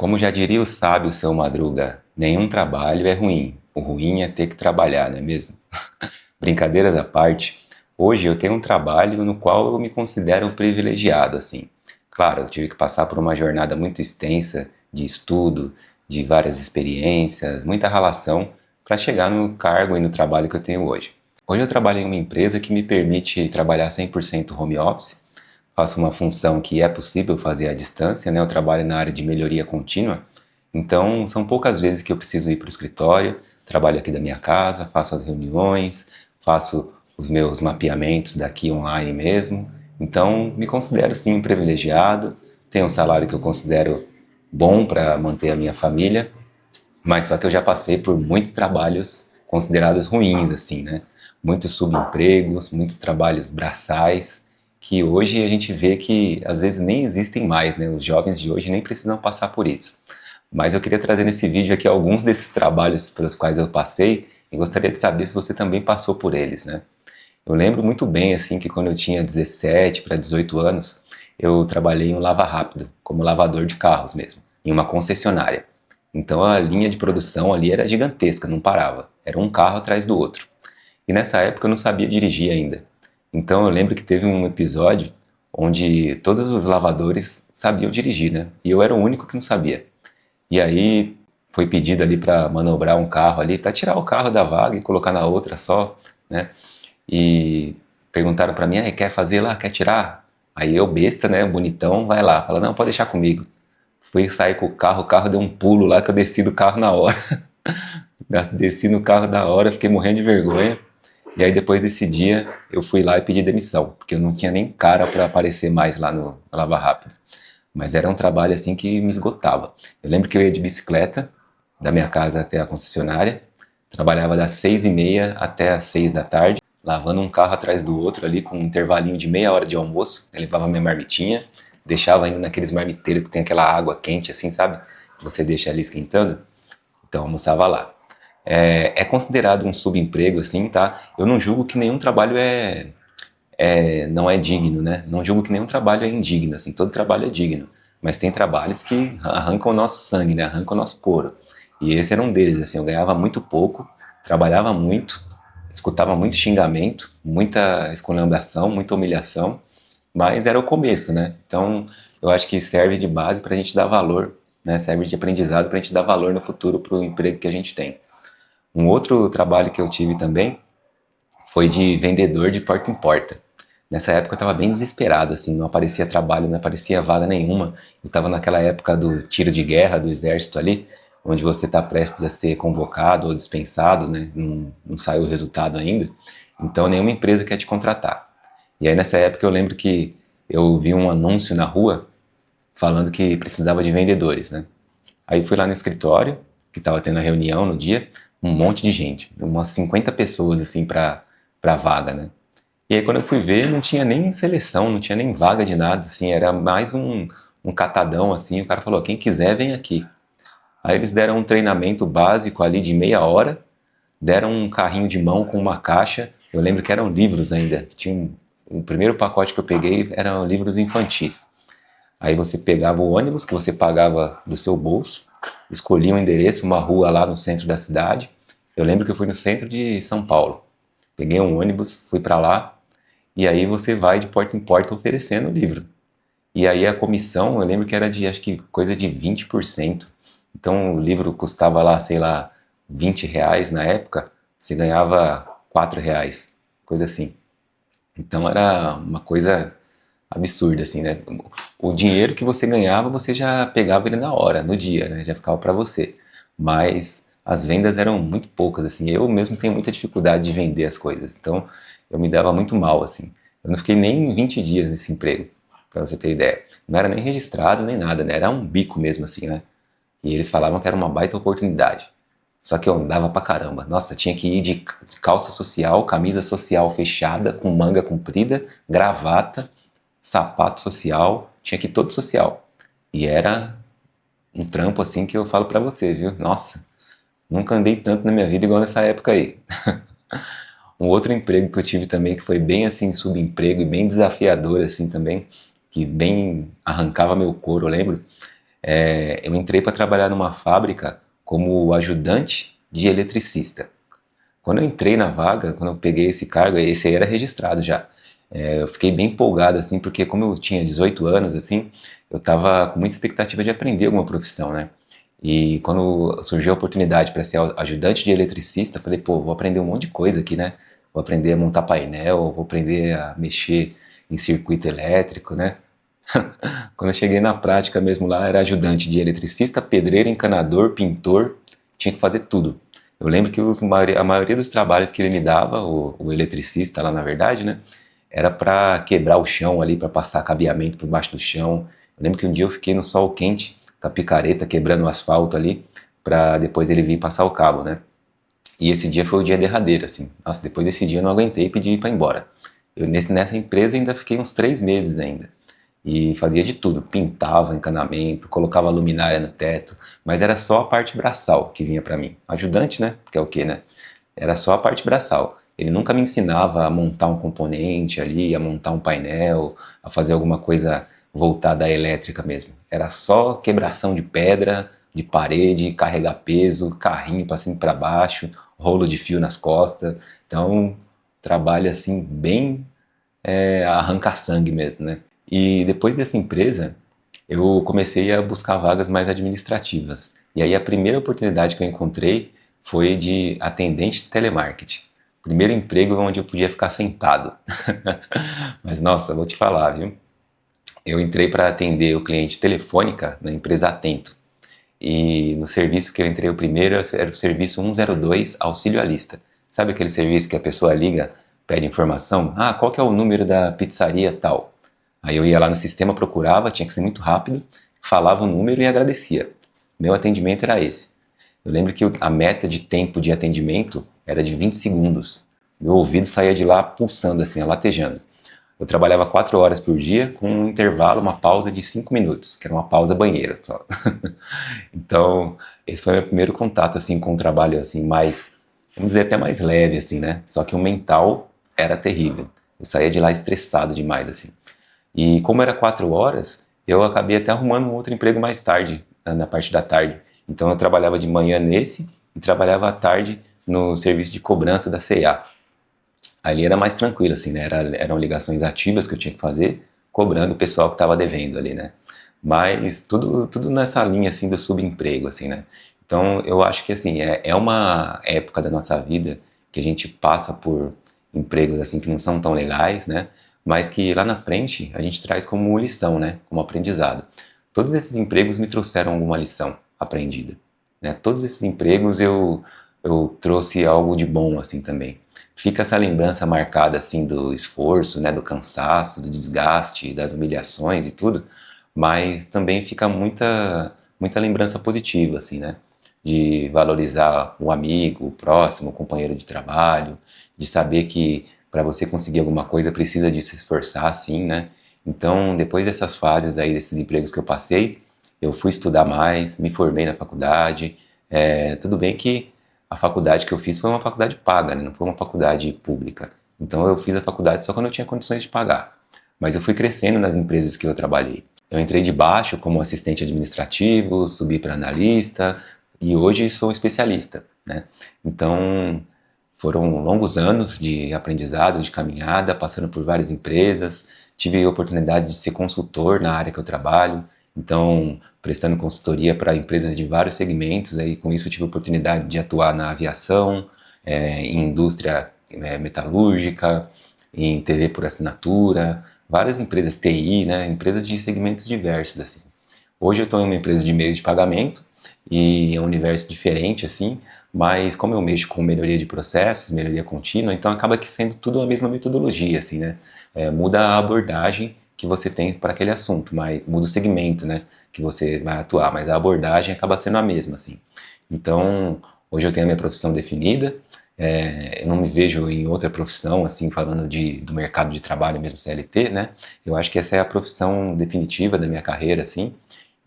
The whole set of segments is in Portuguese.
Como já diria o sábio seu Madruga, nenhum trabalho é ruim. O ruim é ter que trabalhar, não é mesmo? Brincadeiras à parte, hoje eu tenho um trabalho no qual eu me considero um privilegiado, assim. Claro, eu tive que passar por uma jornada muito extensa de estudo, de várias experiências, muita relação para chegar no cargo e no trabalho que eu tenho hoje. Hoje eu trabalho em uma empresa que me permite trabalhar 100% home office. Faço uma função que é possível fazer à distância, né? Eu trabalho na área de melhoria contínua, então são poucas vezes que eu preciso ir para o escritório, trabalho aqui da minha casa, faço as reuniões, faço os meus mapeamentos daqui online mesmo. Então me considero sim um privilegiado, tenho um salário que eu considero bom para manter a minha família, mas só que eu já passei por muitos trabalhos considerados ruins, assim, né? Muitos subempregos, muitos trabalhos braçais, que hoje a gente vê que às vezes nem existem mais, né? Os jovens de hoje nem precisam passar por isso. Mas eu queria trazer nesse vídeo aqui alguns desses trabalhos pelos quais eu passei e gostaria de saber se você também passou por eles, né? Eu lembro muito bem, assim, que quando eu tinha 17 para 18 anos, eu trabalhei em um lava rápido, como lavador de carros mesmo, em uma concessionária. Então a linha de produção ali era gigantesca, não parava. Era um carro atrás do outro. E nessa época eu não sabia dirigir ainda. Então eu lembro que teve um episódio onde todos os lavadores sabiam dirigir, né? E eu era o único que não sabia. E aí foi pedido ali para manobrar um carro ali, para tirar o carro da vaga e colocar na outra só, né? E perguntaram para mim, ah, quer fazer lá, quer tirar? Aí eu, besta, né, bonitão, vai lá, fala, não, pode deixar comigo. Fui sair com o carro deu um pulo lá que eu desci do carro na hora. Desci no carro da hora, fiquei morrendo de vergonha. E aí depois desse dia eu fui lá e pedi demissão, porque eu não tinha nem cara para aparecer mais lá no Lava Rápido. Mas era um trabalho assim que me esgotava. Eu lembro que eu ia de bicicleta da minha casa até a concessionária, trabalhava das 6h30 até as 6 da tarde, lavando um carro atrás do outro ali com um intervalinho de meia hora de almoço. Eu levava minha marmitinha, deixava ainda naqueles marmiteiros que tem aquela água quente assim, sabe? Você deixa ali esquentando. Então almoçava lá. É considerado um subemprego assim, tá? Eu não julgo que nenhum trabalho não é digno, né? Não julgo que nenhum trabalho é indigno, assim, todo trabalho é digno. Mas tem trabalhos que arrancam o nosso sangue, né? Arrancam o nosso couro. E esse era um deles, assim, eu ganhava muito pouco, trabalhava muito, escutava muito xingamento, muita esculhambação, muita humilhação, mas era o começo, né? Então, eu acho que serve de base para a gente dar valor, né? Serve de aprendizado para a gente dar valor no futuro para o emprego que a gente tem. Um outro trabalho que eu tive também foi de vendedor de porta em porta. Nessa época eu estava bem desesperado, assim, não aparecia trabalho, não aparecia vaga nenhuma. Eu estava naquela época do tiro de guerra do exército ali, onde você está prestes a ser convocado ou dispensado, né? Não saiu o resultado ainda. Então nenhuma empresa quer te contratar. E aí nessa época eu lembro que eu vi um anúncio na rua falando que precisava de vendedores, né? Aí fui lá no escritório, que estava tendo a reunião no dia, um monte de gente, umas 50 pessoas assim para vaga, né? E aí quando eu fui ver, não tinha nem seleção, não tinha nem vaga de nada, assim, era mais um catadão, assim, o cara falou, quem quiser vem aqui. Aí eles deram um treinamento básico ali de meia hora, deram um carrinho de mão com uma caixa, eu lembro que eram livros ainda, o primeiro pacote que eu peguei eram livros infantis. Aí você pegava o ônibus que você pagava do seu bolso, escolhia um endereço, uma rua lá no centro da cidade. Eu lembro que eu fui no centro de São Paulo. Peguei um ônibus, fui para lá, e aí você vai de porta em porta oferecendo o livro. E aí a comissão, eu lembro que era de, acho que coisa de 20%. Então o livro custava lá, sei lá, R$ 20 na época, você ganhava R$ 4, coisa assim. Então era uma coisa absurda, assim, né? O dinheiro que você ganhava, você já pegava ele na hora, no dia, né? Já ficava para você. Mas as vendas eram muito poucas, assim. Eu mesmo tenho muita dificuldade de vender as coisas. Então eu me dava muito mal, assim. Eu não fiquei nem 20 dias nesse emprego, para você ter ideia. Não era nem registrado, nem nada, né? Era um bico mesmo, assim, né? E eles falavam que era uma baita oportunidade. Só que eu andava pra caramba. Nossa, tinha que ir de calça social, camisa social fechada, com manga comprida, gravata, sapato social, tinha que ir todo social. E era um trampo assim que eu falo pra você, viu? Nossa, nunca andei tanto na minha vida igual nessa época aí. Um outro emprego que eu tive também que foi bem assim subemprego e bem desafiador assim também, que bem arrancava meu couro, eu lembro. Eu entrei para trabalhar numa fábrica como ajudante de eletricista. Quando eu entrei na vaga, quando eu peguei esse cargo, esse aí era registrado já. Eu fiquei bem empolgado, assim, porque como eu tinha 18 anos, assim, eu tava com muita expectativa de aprender alguma profissão, né? E quando surgiu a oportunidade para ser ajudante de eletricista, eu falei, pô, vou aprender um monte de coisa aqui, né? Vou aprender a montar painel, vou aprender a mexer em circuito elétrico, né? Quando eu cheguei na prática mesmo lá, era ajudante de eletricista, pedreiro, encanador, pintor, tinha que fazer tudo. Eu lembro que a maioria dos trabalhos que ele me dava, o eletricista lá na verdade, né, era para quebrar o chão ali, para passar cabeamento por baixo do chão. Eu lembro que um dia eu fiquei no sol quente, com a picareta quebrando o asfalto ali, para depois ele vir passar o cabo, né. E esse dia foi o dia derradeiro, assim. Nossa, depois desse dia eu não aguentei e pedi para ir embora. Nessa empresa ainda fiquei uns 3 meses ainda. E fazia de tudo, pintava encanamento, colocava luminária no teto, mas era só a parte braçal que vinha para mim. Ajudante, né? Que é o quê, né? Era só a parte braçal. Ele nunca me ensinava a montar um componente ali, a montar um painel, a fazer alguma coisa voltada à elétrica mesmo. Era só quebração de pedra, de parede, carregar peso, carrinho para cima e para baixo, rolo de fio nas costas. Então, trabalho assim bem arranca-sangue mesmo, né? E depois dessa empresa, eu comecei a buscar vagas mais administrativas. E aí a primeira oportunidade que eu encontrei foi de atendente de telemarketing. Primeiro emprego onde eu podia ficar sentado. Mas nossa, vou te falar, viu? Eu entrei para atender o cliente telefônica na empresa Atento. E no serviço que eu entrei o primeiro era o serviço 102 auxílio à lista. Sabe aquele serviço que a pessoa liga, pede informação? Ah, qual que é o número da pizzaria tal? Aí eu ia lá no sistema, procurava, tinha que ser muito rápido, falava o número e agradecia. Meu atendimento era esse. Eu lembro que a meta de tempo de atendimento era de 20 segundos. Meu ouvido saía de lá pulsando assim, latejando. Eu trabalhava 4 horas por dia, com um intervalo, uma pausa de 5 minutos, que era uma pausa banheiro. Só. Então, esse foi meu primeiro contato assim com um trabalho assim mais, vamos dizer até mais leve assim, né? Só que o mental era terrível. Eu saía de lá estressado demais assim. E como era 4 horas, eu acabei até arrumando um outro emprego mais tarde, na parte da tarde. Então eu trabalhava de manhã nesse e trabalhava à tarde no serviço de cobrança da C&A. Ali era mais tranquilo, assim, né? Eram ligações ativas que eu tinha que fazer, cobrando o pessoal que estava devendo ali, né? Mas tudo nessa linha, assim, do subemprego, assim, né? Então, eu acho que, assim, é uma época da nossa vida que a gente passa por empregos, assim, que não são tão legais, né? Mas que lá na frente a gente traz como lição, né? Como aprendizado. Todos esses empregos me trouxeram alguma lição aprendida, né? Todos esses empregos eu trouxe algo de bom, assim, também. Fica essa lembrança marcada assim do esforço, né, do cansaço, do desgaste, das humilhações e tudo, mas também fica muita lembrança positiva assim, né, de valorizar o amigo, o próximo, o companheiro de trabalho, de saber que para você conseguir alguma coisa precisa de se esforçar, assim, né? Então, depois dessas fases aí, desses empregos que eu passei, eu fui estudar mais, me formei na faculdade. Tudo bem que a faculdade que eu fiz foi uma faculdade paga, né? Não foi uma faculdade pública. Então eu fiz a faculdade só quando eu tinha condições de pagar. Mas eu fui crescendo nas empresas que eu trabalhei. Eu entrei de baixo como assistente administrativo, subi para analista e hoje sou especialista, né? Então foram longos anos de aprendizado, de caminhada, passando por várias empresas. Tive a oportunidade de ser consultor na área que eu trabalho, então prestando consultoria para empresas de vários segmentos. Aí, com isso, eu tive a oportunidade de atuar na aviação, em indústria metalúrgica, em TV por assinatura, várias empresas TI, né, empresas de segmentos diversos. Assim. Hoje eu estou em uma empresa de meio de pagamento e é um universo diferente, assim, mas como eu mexo com melhoria de processos, melhoria contínua, então acaba que sendo tudo a mesma metodologia, assim, né? Muda a abordagem que você tem para aquele assunto, mas muda o segmento, né, que você vai atuar, mas a abordagem acaba sendo a mesma, assim. Então, hoje eu tenho a minha profissão definida, eu não me vejo em outra profissão, assim, falando do mercado de trabalho mesmo CLT, né? Eu acho que essa é a profissão definitiva da minha carreira, assim,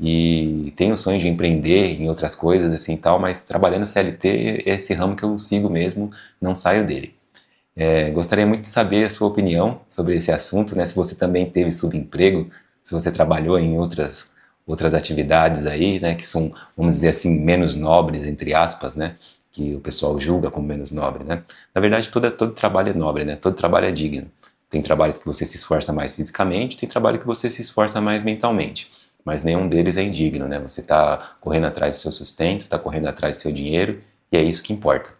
e tenho o sonho de empreender em outras coisas, assim, tal, mas trabalhando CLT é esse ramo que eu sigo mesmo, não saio dele. Gostaria muito de saber a sua opinião sobre esse assunto, né? Se você também teve subemprego, se você trabalhou em outras atividades aí, né, que são, vamos dizer assim, menos nobres, entre aspas, né, que o pessoal julga como menos nobre, né. Na verdade, todo trabalho é nobre, né, todo trabalho é digno. Tem trabalhos que você se esforça mais fisicamente, tem trabalho que você se esforça mais mentalmente, mas nenhum deles é indigno, né, você está correndo atrás do seu sustento, está correndo atrás do seu dinheiro, e é isso que importa.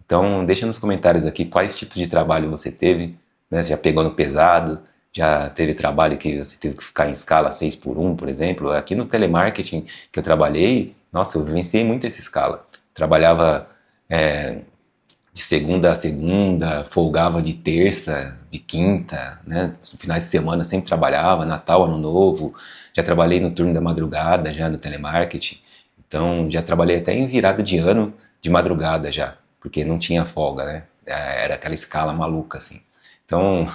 Então, deixa nos comentários aqui quais tipos de trabalho você teve, né? Você já pegou no pesado, já teve trabalho que você teve que ficar em escala 6 por 1, por exemplo. Aqui no telemarketing que eu trabalhei, nossa, eu vivenciei muito essa escala. Trabalhava de segunda a segunda, folgava de terça, de quinta, né? Nos finais de semana sempre trabalhava, Natal, Ano Novo. Já trabalhei no turno da madrugada, já no telemarketing. Então, já trabalhei até em virada de ano de madrugada já, porque não tinha folga, né? Era aquela escala maluca, assim. Então,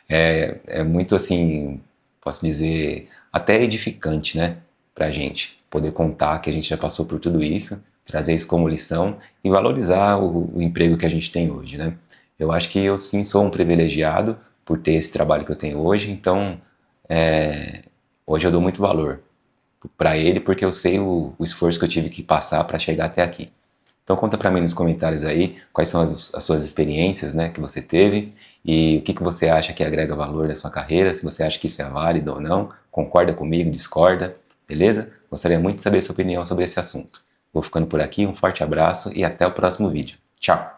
é muito assim, posso dizer, até edificante, né? Pra gente poder contar que a gente já passou por tudo isso, trazer isso como lição e valorizar o emprego que a gente tem hoje, né? Eu acho que eu sim sou um privilegiado por ter esse trabalho que eu tenho hoje, então hoje eu dou muito valor para ele porque eu sei o esforço que eu tive que passar para chegar até aqui. Então conta para mim nos comentários aí quais são as suas experiências, né, que você teve e o que você acha que agrega valor na sua carreira, se você acha que isso é válido ou não, concorda comigo, discorda, beleza? Gostaria muito de saber a sua opinião sobre esse assunto. Vou ficando por aqui, um forte abraço e até o próximo vídeo. Tchau!